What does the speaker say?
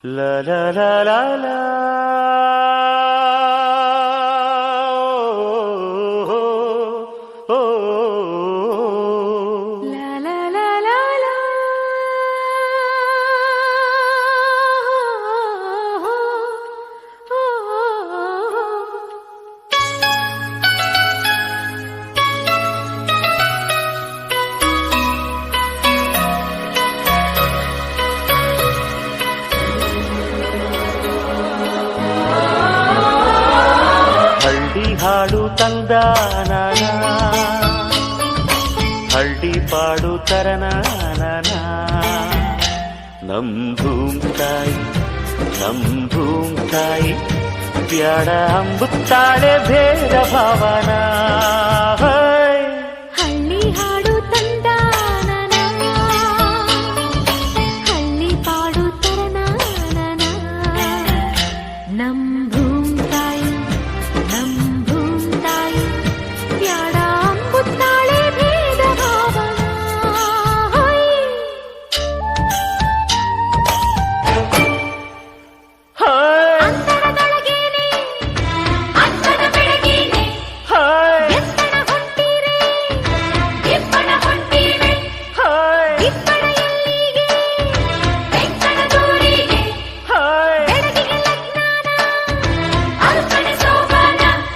La la la la la. Oh, oh, oh. La la la la la. ಹಳ್ಳಿ ಹಾಡು ತಂದ ನಾನ, ಹಳ್ಳಿ ಪಾಡು ತರನ ನಮ್ ಭೂಮ್ತಾಯಿ ನಮ್ ಭೂಮ್ತಾಯಿ ಬ್ಯಾಡ ಅಂಬುತ್ತಾಳೆ ಭೇದ ಭಾವನಾ.